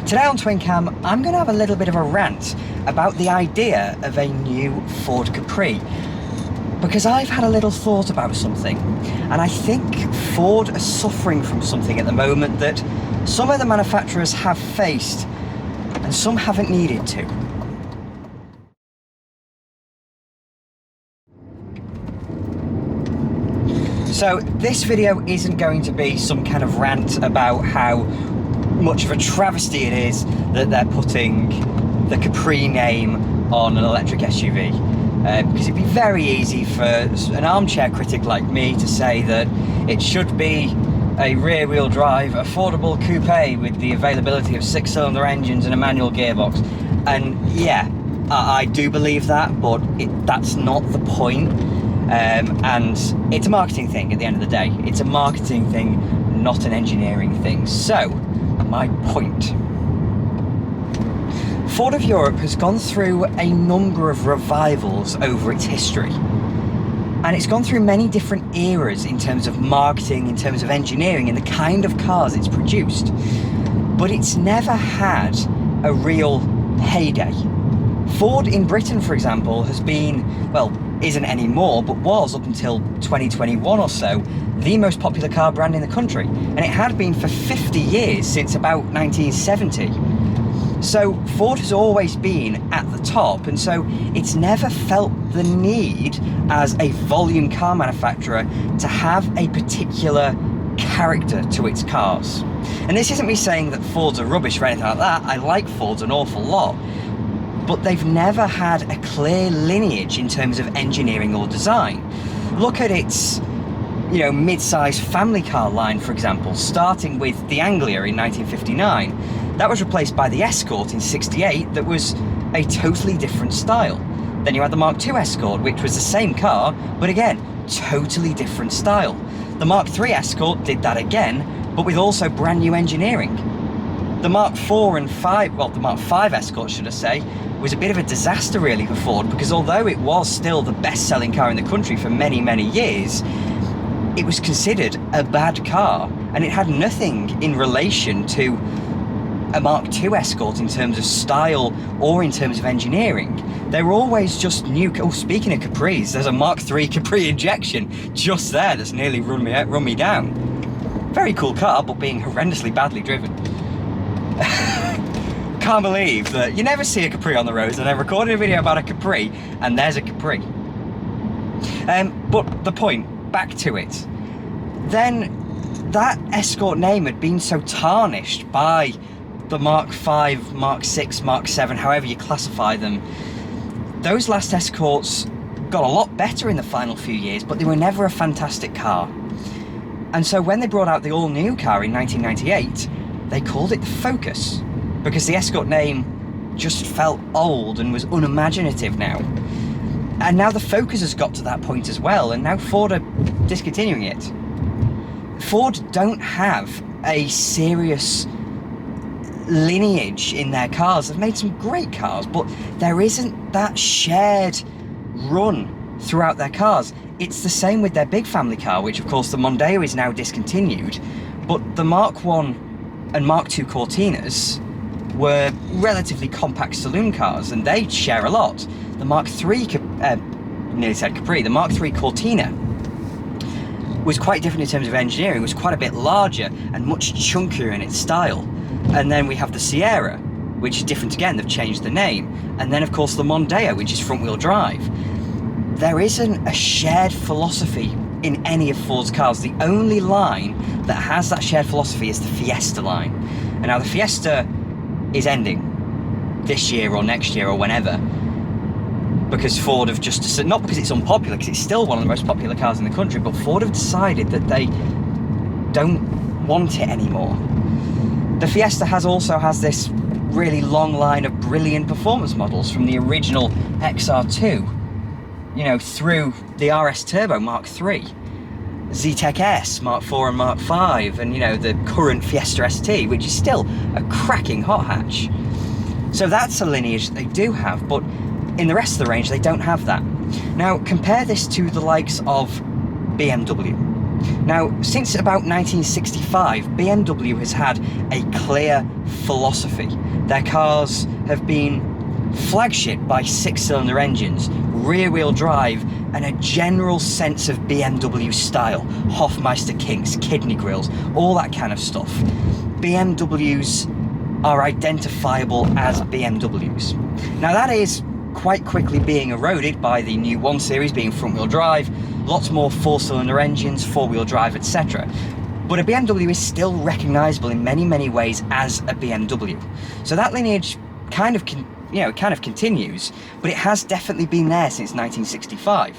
Today on Twin Cam, I'm going to have a little bit of a rant about the idea of a new Ford Capri, because I've had a little thought about something, and I think Ford are suffering from something at the moment that some of the manufacturers have faced and some haven't needed to. So this video isn't going to be some kind of rant about how much of a travesty it is that they're putting the Capri name on an electric SUV. Because it'd be very easy for an armchair critic like me to say that it should be a rear-wheel drive, affordable coupe with the availability of 6-cylinder engines and a manual gearbox. And yeah, I do believe that, but that's not the point. And it's a marketing thing at the end of the day. It's a marketing thing, not an engineering thing. So, my point. Ford of Europe has gone through a number of revivals over its history. And it's gone through many different eras in terms of marketing, in terms of engineering, and the kind of cars it's produced. But it's never had a real heyday. Ford in Britain, for example, has been, well, isn't anymore, but was up until 2021 or so, the most popular car brand in the country. And it had been for 50 years, since about 1970. So Ford has always been at the top, and so it's never felt the need as a volume car manufacturer to have a particular character to its cars. And this isn't me saying that Fords are rubbish or anything like that. I like Fords an awful lot. But they've never had a clear lineage in terms of engineering or design. Look at its, mid-sized family car line, for example, starting with the Anglia in 1959. That was replaced by the Escort in 68, that was a totally different style. Then you had the Mark II Escort, which was the same car, but again, totally different style. The Mark III Escort did that again, but with also brand new engineering. The Mark IV and 5, well, the Mark V Escort, should I say, was a bit of a disaster really for Ford, because although it was still the best-selling car in the country for many, many years, it was considered a bad car, and it had nothing in relation to a Mark II Escort in terms of style or in terms of engineering. They were always just new. Oh, speaking of Capris, there's a Mark III Capri injection just there that's nearly run me down. Very cool car, but being horrendously badly driven. Can't believe that you never see a Capri on the roads, and I recorded a video about a Capri, and there's a Capri. But the point, back to it. Then that Escort name had been so tarnished by the Mark V, Mark VI, Mark VII, however you classify them. Those last Escorts got a lot better in the final few years, but they were never a fantastic car. And so when they brought out the all-new car in 1998, they called it the Focus, because the Escort name just felt old and was unimaginative now. And now the Focus has got to that point as well, and now Ford are discontinuing it. Ford don't have a serious lineage in their cars. They've made some great cars, but there isn't that shared run throughout their cars. It's the same with their big family car, which of course the Mondeo is now discontinued, but the Mark I and Mark II Cortinas were relatively compact saloon cars, and they share a lot. The Mark III, nearly said Capri, the Mark III Cortina was quite different in terms of engineering. It was quite a bit larger and much chunkier in its style. And then we have the Sierra, which is different again, they've changed the name. And then of course the Mondeo, which is front-wheel drive. There isn't a shared philosophy in any of Ford's cars. The only line that has that shared philosophy is the Fiesta line. And now the Fiesta is ending this year or next year or whenever, because Ford have just, not because it's unpopular, because it's still one of the most popular cars in the country, but Ford have decided that they don't want it anymore. The Fiesta also has this really long line of brilliant performance models from the original XR2, through the RS Turbo Mark III, Z-Tech S, Mark IV and Mark V, and the current Fiesta ST, which is still a cracking hot hatch. So that's a lineage that they do have, but in the rest of the range they don't have that. Now compare this to the likes of BMW. Now, since about 1965, BMW has had a clear philosophy. Their cars have been flagship by 6-cylinder engines, rear-wheel drive, and a general sense of BMW style. Hofmeister kinks, kidney grills, all that kind of stuff. BMWs are identifiable as BMWs. Now that is quite quickly being eroded by the new 1 Series being front-wheel drive, lots more 4-cylinder engines, 4-wheel drive, etc. But a BMW is still recognisable in many, many ways as a BMW. So that lineage kind of continues, but it has definitely been there since 1965.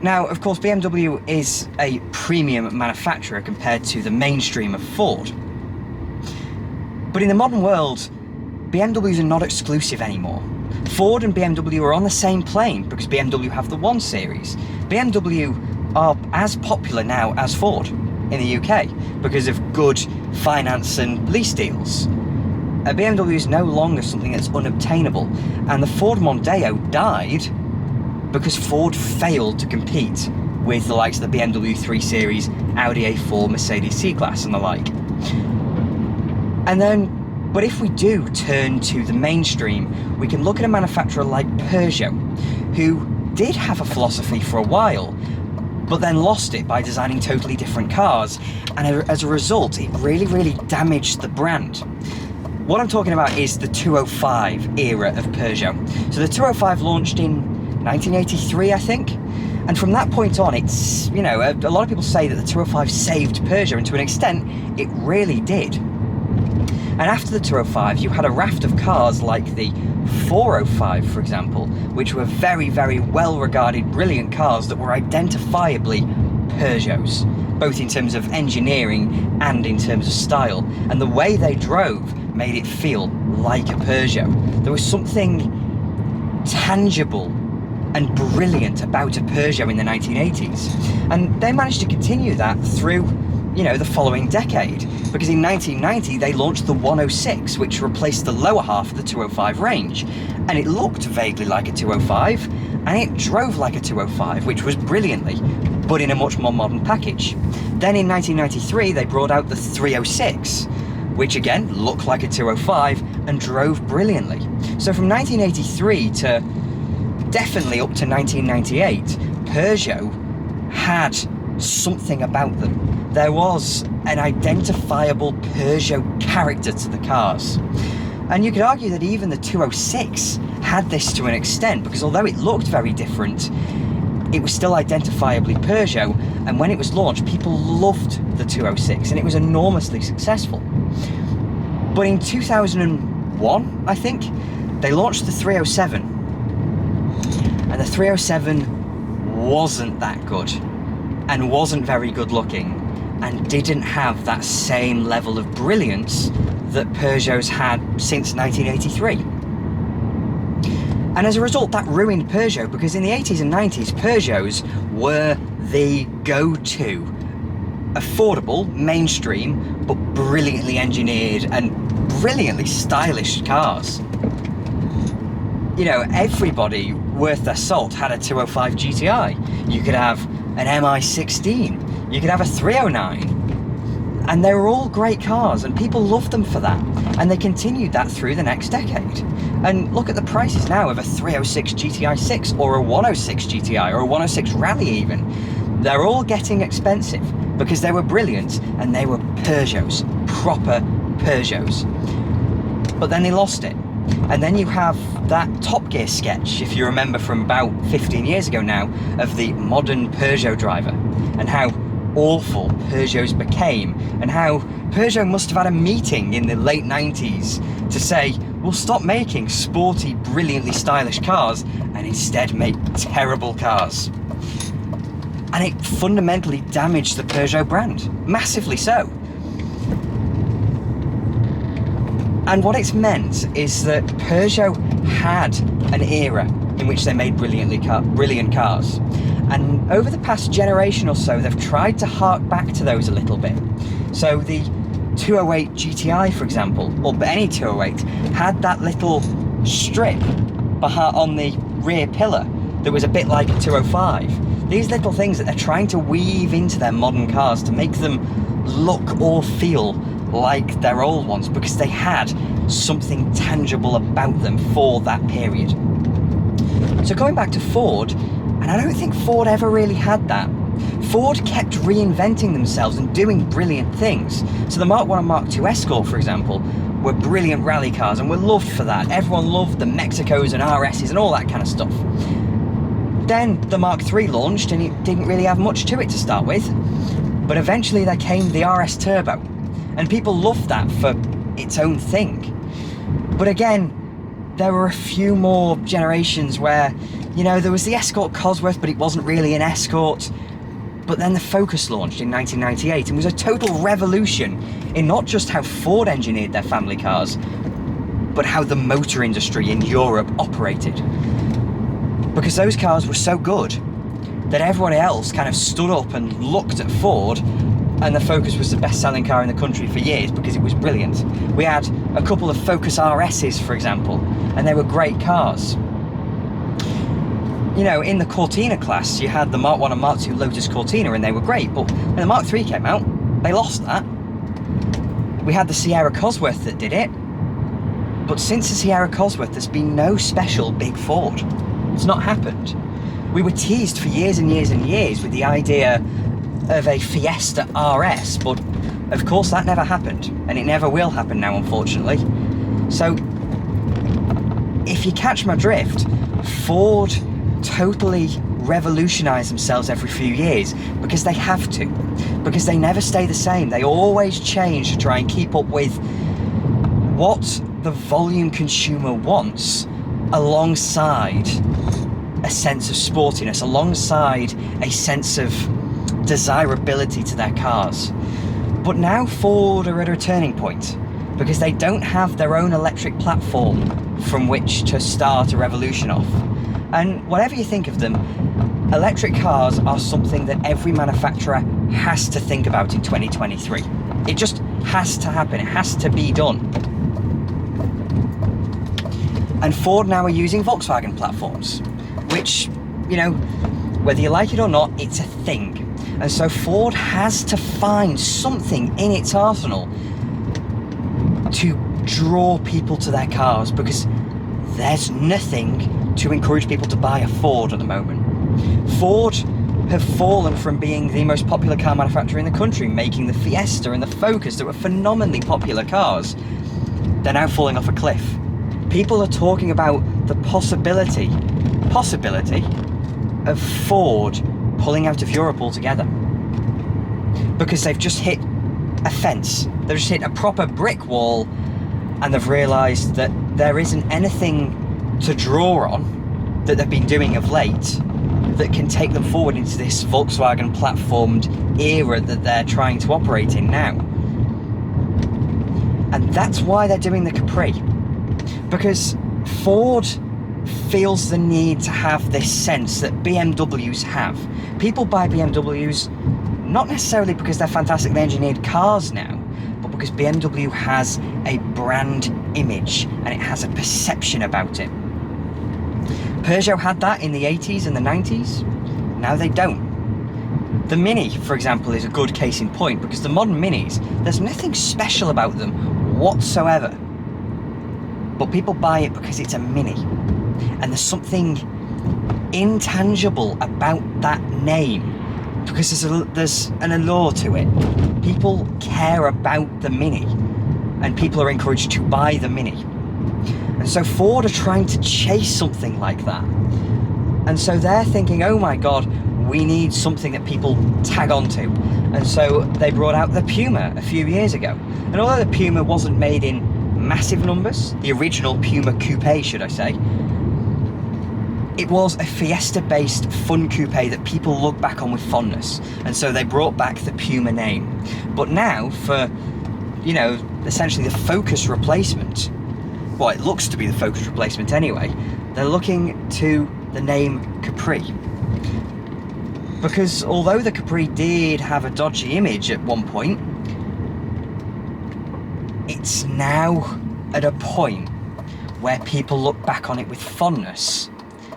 Now, of course, BMW is a premium manufacturer compared to the mainstream of Ford. But in the modern world, BMWs are not exclusive anymore. Ford and BMW are on the same plane because BMW have the 1 Series. BMW are as popular now as Ford in the UK because of good finance and lease deals. A BMW is no longer something that's unobtainable, and the Ford Mondeo died because Ford failed to compete with the likes of the BMW 3 Series, Audi A4, Mercedes C-Class and the like. But if we do turn to the mainstream, we can look at a manufacturer like Peugeot, who did have a philosophy for a while, but then lost it by designing totally different cars, and as a result, it really, really damaged the brand. What I'm talking about is the 205 era of Peugeot. So the 205 launched in 1983, I think, and from that point on, it's, a lot of people say that the 205 saved Peugeot, and to an extent, it really did. And after the 205, you had a raft of cars like the 405, for example, which were very, very well-regarded, brilliant cars that were identifiably Peugeots, both in terms of engineering and in terms of style. And the way they drove made it feel like a Peugeot. There was something tangible and brilliant about a Peugeot in the 1980s. And they managed to continue that through the following decade, because in 1990 they launched the 106, which replaced the lower half of the 205 range, and it looked vaguely like a 205 and it drove like a 205, which was brilliantly, but in a much more modern package. Then in 1993 they brought out the 306, which again looked like a 205 and drove brilliantly. So from 1983 to definitely up to 1998, Peugeot had something about them. There was an identifiable Peugeot character to the cars. And you could argue that even the 206 had this to an extent, because although it looked very different, it was still identifiably Peugeot, and when it was launched, people loved the 206, and it was enormously successful. But in 2001, I think, they launched the 307, and the 307 wasn't that good, and wasn't very good looking, and didn't have that same level of brilliance that Peugeot's had since 1983. And as a result, that ruined Peugeot, because in the 80s and 90s, Peugeots were the go-to affordable, mainstream, but brilliantly engineered and brilliantly stylish cars. Everybody worth their salt had a 205 GTI. You could have an MI16, you could have a 309, and they were all great cars, and people loved them for that, and they continued that through the next decade. And look at the prices now of a 306 GTI 6 or a 106 GTI or a 106 Rally even. They're all getting expensive because they were brilliant and they were Peugeots, proper Peugeots. But then they lost it. And then you have that Top Gear sketch, if you remember from about 15 years ago now, of the modern Peugeot driver, and how awful Peugeots became, and how Peugeot must have had a meeting in the late 90s to say, we'll stop making sporty, brilliantly stylish cars and instead make terrible cars. And it fundamentally damaged the Peugeot brand, massively so. And what it's meant is that Peugeot had an era in which they made brilliant cars. And over the past generation or so, they've tried to hark back to those a little bit. So the 208 GTI, for example, or any 208, had that little strip on the rear pillar that was a bit like a 205. These little things that they're trying to weave into their modern cars to make them look or feel like their old ones, because they had something tangible about them for that period. So going back to Ford, and I don't think Ford ever really had that. Ford kept reinventing themselves and doing brilliant things. So the Mark 1 and Mark 2 Escort, for example, were brilliant rally cars and were loved for that. Everyone loved the Mexicos and RSs and all that kind of stuff. Then the Mark 3 launched, and it didn't really have much to it to start with. But eventually there came the RS Turbo, and people loved that for its own thing. But again, there were a few more generations where, you know, there was the Escort Cosworth, but it wasn't really an Escort. But then the Focus launched in 1998 and was a total revolution in not just how Ford engineered their family cars, but how the motor industry in Europe operated. Because those cars were so good that everyone else kind of stood up and looked at Ford, and the Focus was the best-selling car in the country for years because it was brilliant. We had a couple of Focus RSs, for example, and they were great cars. You know, in the Cortina class, you had the Mark 1 and Mark 2 Lotus Cortina, and they were great, but when the Mark 3 came out, they lost that. We had the Sierra Cosworth that did it, but since the Sierra Cosworth, there's been no special big Ford. It's not happened. We were teased for years and years and years with the idea of a Fiesta RS, but of course that never happened, and it never will happen now, unfortunately. So, if you catch my drift, Ford totally revolutionize themselves every few years because they have to, because they never stay the same. They always change to try and keep up with what the volume consumer wants, alongside a sense of sportiness, alongside a sense of desirability to their cars. But now Ford are at a turning point because they don't have their own electric platform from which to start a revolution off. And whatever you think of them, electric cars are something that every manufacturer has to think about in 2023. It just has to happen. It has to be done. And Ford now are using Volkswagen platforms, which, you know, whether you like it or not, it's a thing. And so Ford has to find something in its arsenal to draw people to their cars, because there's nothing to encourage people to buy a Ford at the moment. Ford have fallen from being the most popular car manufacturer in the country, making the Fiesta and the Focus that were phenomenally popular cars. They're now falling off a cliff. People are talking about the possibility of Ford pulling out of Europe altogether, because they've just hit a fence. They've just hit a proper brick wall, and they've realised that there isn't anything to draw on that they've been doing of late that can take them forward into this Volkswagen platformed era that they're trying to operate in now. And that's why they're doing the Capri, because Ford feels the need to have this sense that BMWs have. People buy BMWs not necessarily because they're fantastically engineered cars now, but because BMW has a brand image and it has a perception about it. Peugeot had that in the 80s and the 90s. Now they don't. The Mini, for example, is a good case in point, because the modern Minis, there's nothing special about them whatsoever. But people buy it because it's a Mini. And there's something intangible about that name, because there's an allure to it. People care about the Mini, and people are encouraged to buy the Mini. And so Ford are trying to chase something like that. And so they're thinking, oh my God, we need something that people tag onto. And so they brought out the Puma a few years ago. And although the Puma wasn't made in massive numbers, the original Puma Coupe, should I say, it was a Fiesta-based fun coupe that people look back on with fondness. And so they brought back the Puma name. But now, for, you know, essentially the Focus replacement, well, it looks to be the Focus replacement anyway, they're looking to the name Capri. Because although the Capri did have a dodgy image at one point, it's now at a point where people look back on it with fondness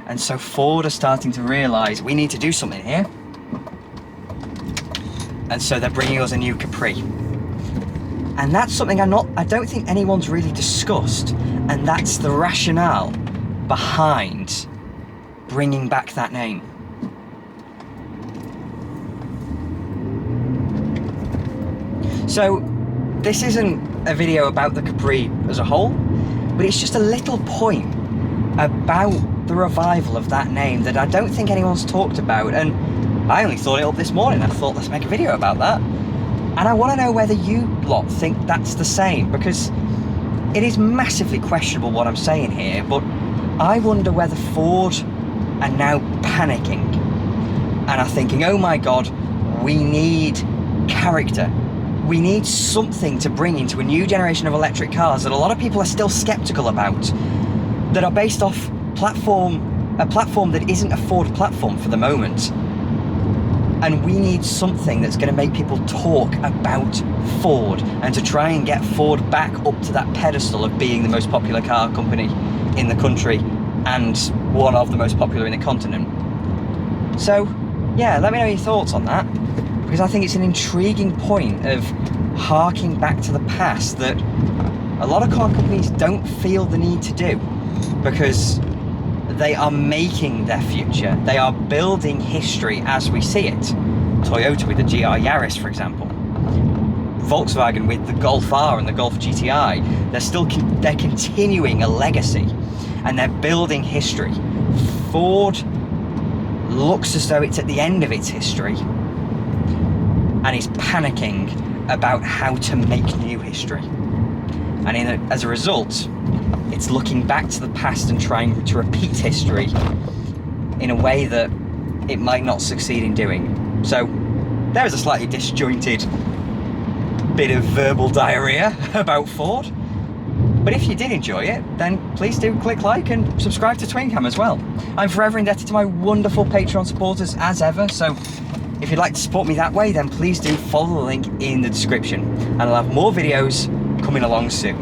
And so Ford are starting to realise we need to do something here. And so they're bringing us a new Capri. And that's something I don't think anyone's really discussed. And that's the rationale behind bringing back that name. So this isn't a video about the Capri as a whole, but it's just a little point about the revival of that name that I don't think anyone's talked about. And I only thought it up this morning. I thought, let's make a video about that. And I want to know whether you lot think that's the same, because it is massively questionable what I'm saying here, but I wonder whether Ford are now panicking and are thinking, oh my God, we need character. We need something to bring into a new generation of electric cars that a lot of people are still skeptical about, that are based off a platform that isn't a Ford platform for the moment. And we need something that's going to make people talk about Ford and to try and get Ford back up to that pedestal of being the most popular car company in the country and one of the most popular in the continent. So yeah, let me know your thoughts on that, because I think it's an intriguing point of harking back to the past that a lot of car companies don't feel the need to do, because they are making their future. They are building history as we see it. Toyota with the GR Yaris, for example. Volkswagen with the Golf R and the Golf GTI. They're continuing a legacy, and they're building history. Ford looks as though it's at the end of its history and is panicking about how to make new history. And as a result, it's looking back to the past and trying to repeat history in a way that it might not succeed in doing. So there is a slightly disjointed bit of verbal diarrhea about Ford. But if you did enjoy it, then please do click like and subscribe to TwinCam as well. I'm forever indebted to my wonderful Patreon supporters as ever, so if you'd like to support me that way, then please do follow the link in the description, and I'll have more videos coming along soon.